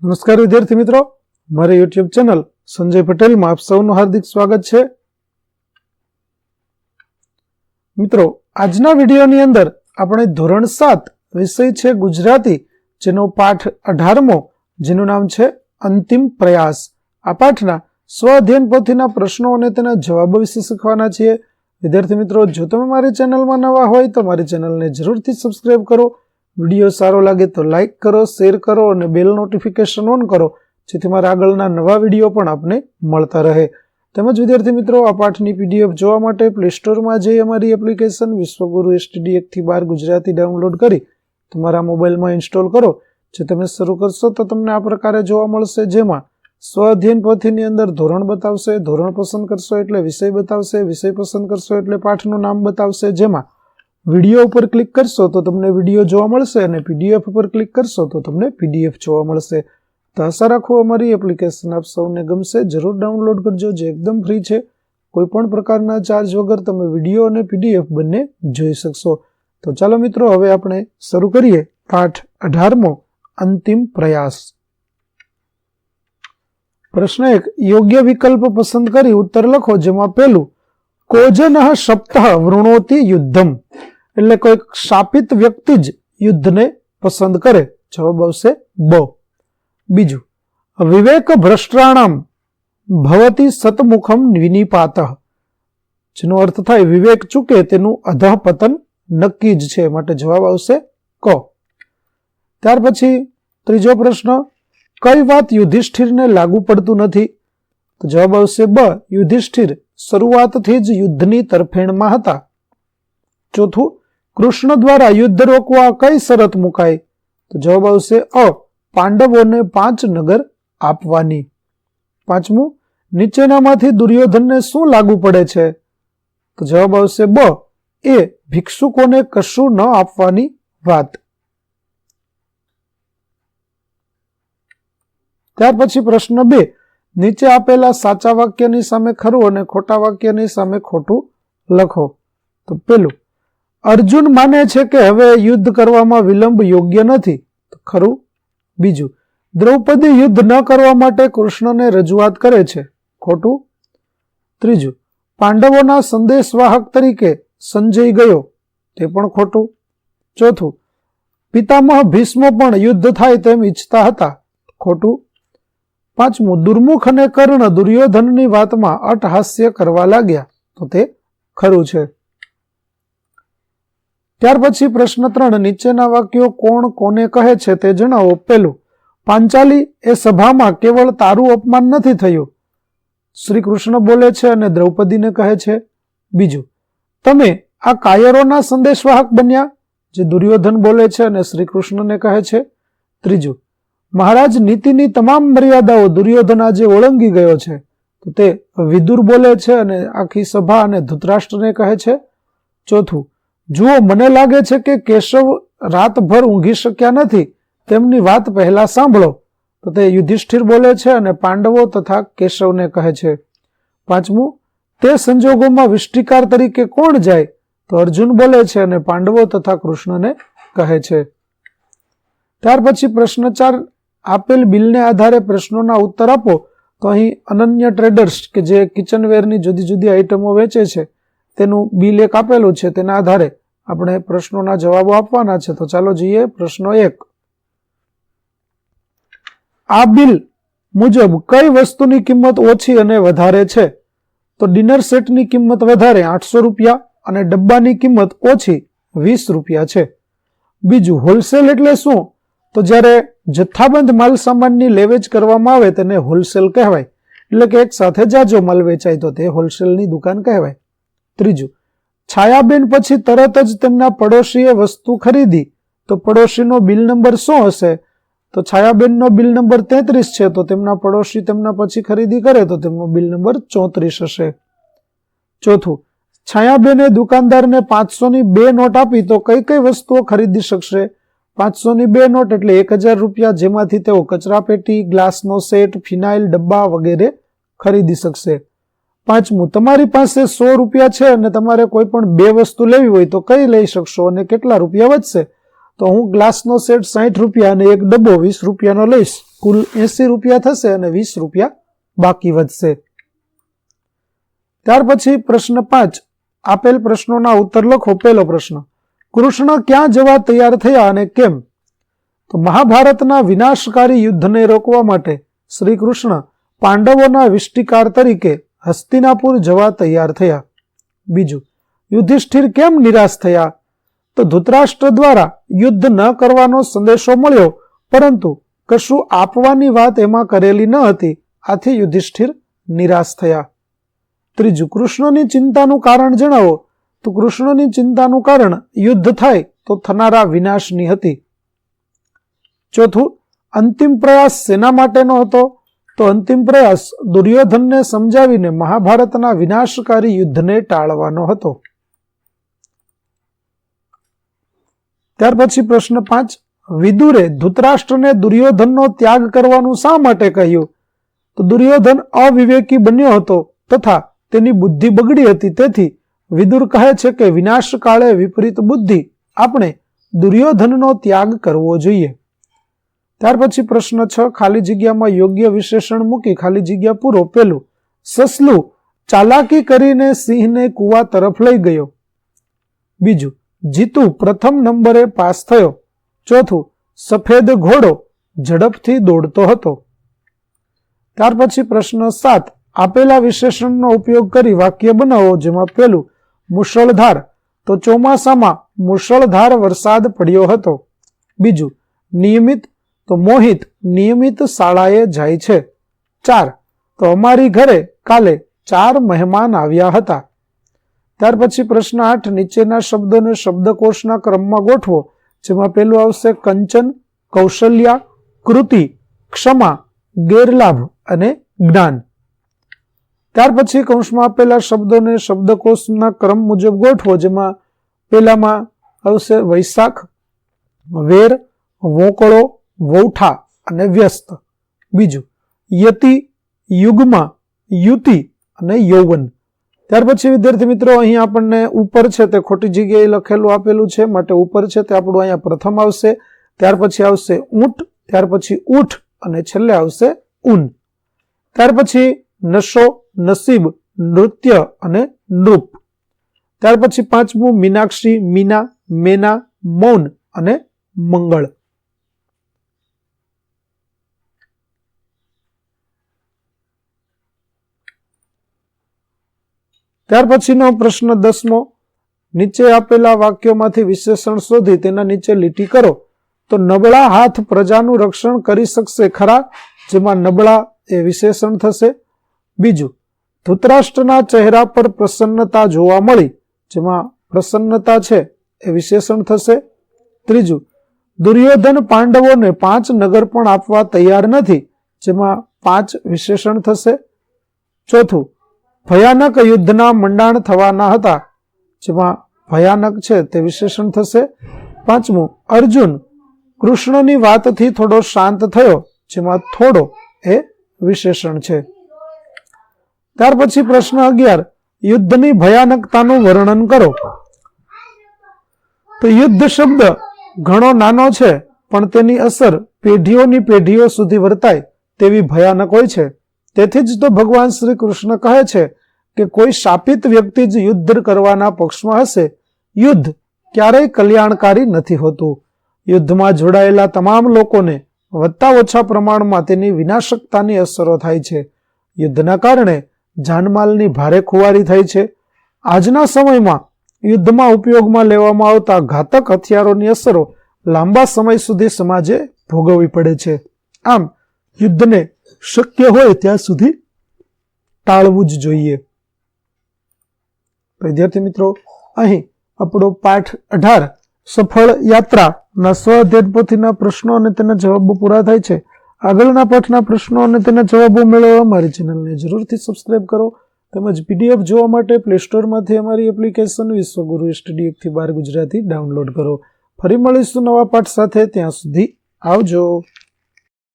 નમસ્કાર વિદ્યાર્થી મિત્રો, મારી યુટ્યુબ ચેનલ સંજય પટેલમાં આપ સૌનું હાર્દિક સ્વાગત છે. મિત્રો, આજના વિડીયોની અંદર આપણે ધોરણ 7 વિષય છે ગુજરાતી, જેનો પાઠ 18મો, જેનું નામ છે અંતિમ પ્રયાસ. આ પાઠના સ્વઅધ્યયન પોથીના પ્રશ્નો અને તેના જવાબો વિશે શીખવાના છીએ. વિદ્યાર્થી મિત્રો, જો તમે મારી ચેનલમાં નવા હોય તો મારી ચેનલને જરૂરથી સબસ્ક્રાઇબ કરો. વિડીયો સારો લાગે તો લાઇક કરો, શેર કરો અને બેલ નોટિફિકેશન ઓન કરો, જેથી મારા આગળના નવા વિડીયો પણ આપને મળતા રહે. તેમજ વિદ્યાર્થી મિત્રો, આ પાઠની પીડીએફ જોવા માટે પ્લે સ્ટોરમાં જઈ અમારી એપ્લિકેશન વિશ્વગુરુ STD 1-12 ગુજરાતી ડાઉનલોડ કરી તમારા મોબાઈલમાં ઇન્સ્ટોલ કરો. જે તમે શરૂ કરશો તો તમને આ પ્રકારે જોવા મળશે, જેમાં સ્વઅધ્યયન પોથીની અંદર ધોરણ બતાવશે, ધોરણ પસંદ કરશો એટલે વિષય બતાવશે, વિષય પસંદ કરશો એટલે પાઠનું નામ બતાવશે, જેમાં વિડીયો ઉપર ક્લિક કરશો તો તમને વિડીયો જોવા મળશે અને પીડીએફ ઉપર ક્લિક કરશો તો તમને પીડીએફ જોવા મળશે. તો આશા રાખો અમારી એપ્લિકેશન આપ સૌને ગમશે. જરૂર ડાઉનલોડ કરજો, જે એકદમ ફ્રી છે. કોઈ પણ પ્રકારના ચાર્જ વગર તમે વિડીયો અને પીડીએફ બંને જોઈ શકશો. તો ચાલો મિત્રો, હવે આપણે શરૂ કરીએ પાઠ 18મો, અંતિમ પ્રયાસ. પ્રશ્ન 1, યોગ્ય વિકલ્પ પસંદ કરી ઉત્તર લખો, જેમાં પહેલું કોજનઃ સપ્તઃ વૃણોતિ યુદ્ધમ, એટલે કોઈ શાપિત વ્યક્તિ જ યુદ્ધને પસંદ કરે. જવાબ આવશે બ. બીજું, વિવેક ભ્રષ્ટાણામ ભવતી સતમુખમ વિનિપાતઃ, જેનો અર્થ થાય વિવેક ચૂકે તેનું અધઃપતન નક્કી જ છે, માટે જવાબ આવશે ક. ત્યાર પછી ત્રીજો પ્રશ્ન, કઈ વાત યુધિષ્ઠિરને લાગુ પડતું નથી? તો જવાબ આવશે બ. યુધિષ્ઠિર શરૂઆતથી જ યુદ્ધની તરફેણમાં હતા. ચોથું, કૃષ્ણ દ્વારા યુદ્ધ રોકવા કઈ શરત મુકાઈ? તો જવાબ આવશે અ. પાંડવોને 5 નગર આપવાની. પાંચમું, નીચેનામાંથી દુર્યોધનને શું લાગુ પડે છે? તો જવાબ આવશે બ. એ ભિક્ષુકોને કશું ન આપવાની વાત. ત્યાર પછી પ્રશ્ન 2, નીચે આપેલા સાચા વાક્યની સામે ખરું અને ખોટા વાક્યની સામે ખોટું લખો. તો પેલું, અર્જુન માને છે કે હવે યુદ્ધ કરવામાં વિલંબ યોગ્ય નથી. તો ખરું. બીજું, દ્રૌપદી યુદ્ધ ન કરવા માટે કૃષ્ણને રજૂઆત કરે છે. ખોટું. ત્રીજું, પાંડવોના સંદેશવાહક તરીકે સંજય ગયો. તે પણ ખોટું. ચોથું, પિતામહ ભીષ્મ પણ યુદ્ધ થાય તેમ ઈચ્છતા હતા. ખોટું. પાંચમું, દુર્મુખ અને કર્ણ દુર્યોધનની વાતમાં અટહાસ્ય કરવા લાગ્યા. તો તે ખરું છે. ત્યાર પછી પ્રશ્ન 3, નીચેના વાક્યો કોણ કોને કહે છે તે જણાવો. પહેલું, પાંચાલી એ સભામાં કેવળ તારું અપમાન નથી થયું. શ્રી કૃષ્ણ બોલે છે અને દ્રૌપદીને કહે છે. બીજું, તમે આ કાયરોના સંદેશવાહક બન્યા, જે દુર્યોધન બોલે છે અને શ્રી કૃષ્ણને કહે છે. ત્રીજું, મહારાજ નીતિની તમામ મર્યાદાઓ દુર્યોધન આજે ઓળંગી ગયો છે. તો તે વિદુર બોલે છે અને આખી સભા અને ધૃતરાષ્ટ્રને કહે છે. ચોથું, જુઓ, મને લાગે છે કે કેશવ રાતભર ઊંઘી શક્યા નથી, તેમની વાત પહેલા સાંભળો. તો તે યુધિષ્ઠિર બોલે છે અને પાંડવો તથા કેશવને કહે છે. પાંચમું, તે સંજોગોમાં વિષ્ટિકાર તરીકે કોણ જાય? તો અર્જુન બોલે છે અને પાંડવો તથા કૃષ્ણને કહે છે. ત્યાર પછી પ્રશ્ન 4, આપેલ બિલને આધારે પ્રશ્નોના ઉત્તર આપો. તો અહીં અનન્ય ટ્રેડર્સ, કે જે કિચનવેરની જુદી જુદી આઇટમો વેચે છે, તેનું બિલ એક આપેલું છે. તેના આધારે આપણે પ્રશ્નોના જવાબો આપવાના છે. તો ચાલો જોઈએ પ્રશ્નો 1. આ બિલ મુજબ કઈ વસ્તુની કિંમત ઓછી અને વધારે છે? તો ડિનર સેટની કિંમત વધારે 800 રૂપિયા અને ડબ્બાની કિંમત ઓછી 20 રૂપિયા છે. બીજું, હોલસેલ એટલે શું? તો જ્યારે જથ્થાબંધ માલ સામાનની લેવેચ કરવામાં આવે તેને હોલસેલ કહેવાય. એટલે કે એક સાથે જાજો માલ વેચાય તો તે હોલસેલની દુકાન કહેવાય. ત્રીજું, છાયાબેન પછી તરત જ તેમના પડોશીએ વસ્તુ ખરીદી, તો પડોશીનો બિલ નંબર શું હશે? તો છાયાબેનનો બિલ નંબર 33 છે, તો તેમના પડોશી તેમના પછી ખરીદી કરે તો તેમનો બિલ નંબર 34 હશે. ચોથું, છાયાબેને દુકાનદારને 500ની 2 નોટ આપી તો કઈ કઈ વસ્તુઓ ખરીદી શકશે? 500ની 2 નોટ એટલે 1000 રૂપિયા, જેમાંથી તેઓ કચરાપેટી, ગ્લાસનો સેટ, ફિનાઇલ, ડબ્બા વગેરે ખરીદી શકશે. પાંચમું, તમારી પાસે 100 રૂપિયા છે અને તમારે કોઈ પણ 2 વસ્તુ લેવી હોય તો કઈ લઈ શકશો અને કેટલા રૂપિયા વધશે? તો હું ગ્લાસનો સેટ 60 રૂપિયા અને એક ડબ્બો 20 રૂપિયાનો લઈશ. કુલ 80 રૂપિયા થશે અને 20 રૂપિયા બાકી વધશે. ત્યાર પછી પ્રશ્ન 5. આપેલ પ્રશ્નોના ઉત્તર લખો. પહેલો પ્રશ્ન, કૃષ્ણ ક્યાં જવા તૈયાર થયા અને કેમ? તો મહાભારતના વિનાશકારી યુદ્ધને રોકવા માટે શ્રી કૃષ્ણ પાંડવોના વિષ્ટિકાર તરીકે હસ્તિનાપુર જવા તૈયાર થયા. બીજું, યુધિષ્ઠિર કેમ નિરાશ થયા? તો ધૃતરાષ્ટ્ર દ્વારા યુદ્ધ ન કરવાનો સંદેશો મળ્યો, પરંતુ કશું આપવાની વાત એમાં કરેલી ન હતી, આથી યુધિષ્ઠિર નિરાશ થયા. ત્રીજું, કૃષ્ણની ચિંતાનું કારણ જણાવો. તો કૃષ્ણની ચિંતાનું કારણ યુદ્ધ થાય તો થનારા વિનાશની હતી. ચોથું, અંતિમ પ્રયાસ શેના માટેનો હતો? તો અંતિમ પ્રયાસ દુર્યોધનને સમજાવીને મહાભારતના વિનાશકારી યુદ્ધને ટાળવાનો હતો. ત્યાર પછી પ્રશ્ન 5. વિદુરે ધૃતરાષ્ટ્રને દુર્યોધનનો ત્યાગ કરવાનું શા માટે કહ્યું? તો દુર્યોધન અવિવેકી બન્યો હતો તથા તેની બુદ્ધિ બગડી હતી, તેથી વિદુર કહે છે કે વિનાશ કાળે વિપરીત બુદ્ધિ, આપણે દુર્યોધનનો ત્યાગ કરવો જોઈએ. ત્યાર પછી પ્રશ્ન 6. ખાલી જગ્યામાં યોગ્ય વિશેષણ મૂકી ખાલી જગ્યા પૂરો. પહેલું, સસલું ચાલાકી કરીને સિંહને કૂવા તરફ લઈ ગયો. બીજું, જીતુ પ્રથમ નંબરે પાસ થયો. ચોથું, સફેદ ઘોડો ઝડપથી દોડતો હતો. ત્યાર પછી પ્રશ્ન 7. આપેલા વિશેષણનો ઉપયોગ કરી વાક્ય બનાવો. જેમાં પહેલું, મુશળધાર, તો ચોમાસામાં મુશળધાર વરસાદ પડ્યો હતો. બીજું, નિયમિત, તો મોહિત નિયમિત શાળાએ જાય છે. 4. તો અમારી ઘરે કાલે 4 મહેમાન આવ્યા હતા. ત્યાર પછી પ્રશ્ન 8. નીચેના શબ્દોને શબ્દકોશના ક્રમમાં ગોઠવો. જેમાં પહેલું આવશે કંચન, કૌશલ્યા, કૃતિ, ક્ષમા, ગેરલાભ અને જ્ઞાન. ત્યાર પછી કૌંસમાં આપેલા શબ્દોને શબ્દકોશના ક્રમ મુજબ ગોઠવો. જેમાં પહેલામાં આવશે વૈશાખ, વેર, વોકળો, વૌઠા અને વ્યસ્ત. બીજું, યતિ, યુગમાં, યુતિ અને યૌવન. ત્યાર પછી વિદ્યાર્થી મિત્રો અહીં આપણને ઉપર છે તે ખોટી જગ્યાએ લખેલું આપેલું છે, માટે ઉપર છે તે આપણું અહીંયા પ્રથમ આવશે. ત્યાર પછી આવશે ઊંટ, ત્યાર પછી ઊઠ અને છેલ્લે આવશે ઊન. ત્યાર પછી નશો, નસીબ, નૃત્ય અને નૃપ. ત્યાર પછી પાંચમું મીનાક્ષી, મીના, મેના, મૌન અને મંગળ. ત્યાર પછીનો પ્રશ્ન 10મો. નીચે આપેલા વાક્યોમાંથી વિશેષણ શોધી તેના નીચે લીટી કરો. તો નબળા હાથ પ્રજાનું રક્ષણ કરી શકશે ખરા? જેમાં નબળા એ વિશેષણ થશે. બીજું, ધૃતરાષ્ટ્રના ચહેરા પર પ્રસન્નતા જોવા મળી. જેમાં પ્રસન્નતા છે એ વિશેષણ થશે. ત્રીજું, દુર્યોધન પાંડવોને 5 નગર પણ આપવા તૈયાર નથી. જેમાં 5 વિશેષણ થશે. ચોથું, ભયાનક યુદ્ધના મંડાણ થવાના હતા. જેમાં ભયાનક છે તે વિશેષણ થશે. પાંચમું, અર્જુન કૃષ્ણની વાતથી થોડો શાંત થયો. જેમાં થોડો એ વિશેષણ છે. ત્યાર પછી પ્રશ્ન 11. યુદ્ધની ભયાનકતાનું વર્ણન કરો. તો યુદ્ધ શબ્દ ઘણો નાનો છે, પણ તેની અસર પેઢીઓની પેઢીઓ સુધી વર્તાય તેવી ભયાનક હોય છે. તેથી જ તો ભગવાન શ્રી કૃષ્ણ કહે છે કે કોઈ શાપિત વ્યક્તિ જ યુદ્ધ કરવાના પક્ષમાં હશે. યુદ્ધ ક્યારેય કલ્યાણકારી નથી હોતું. યુદ્ધમાં જોડાયેલા તમામ લોકોને વધતા ઓછા પ્રમાણમાં તેની વિનાશકતાની અસરો થાય છે. યુદ્ધના કારણે જાનમાલની ભારે ખુવારી થાય છે. આજના સમયમાં યુદ્ધમાં ઉપયોગમાં લેવામાં આવતા ઘાતક હથિયારોની અસરો લાંબા સમય સુધી સમાજે ભોગવવી પડે છે. આમ યુદ્ધને શક્ય હોય ત્યાં સુધી ટાળવું જ જોઈએ. વિદ્યાર્થી મિત્રો, અહીં આપણો પાઠ 18 સફળ યાત્રાના સ્વ-અધ્યયન પોથીના પ્રશ્નો અને તેના જવાબો પૂરા થાય છે. આગળના પાઠના પ્રશ્નો અને તેના જવાબો મેળવવા અમારી ચેનલને જરૂરથી સબસ્ક્રાઇબ કરો. તેમજ પીડીએફ જોવા માટે પ્લે સ્ટોરમાંથી અમારી એપ્લિકેશન વિશ્વગુરુ STD 1 થી 12 ગુજરાતી ડાઉનલોડ કરો. ફરી મળીશું નવા પાઠ સાથે. ત્યાં સુધી આવજો.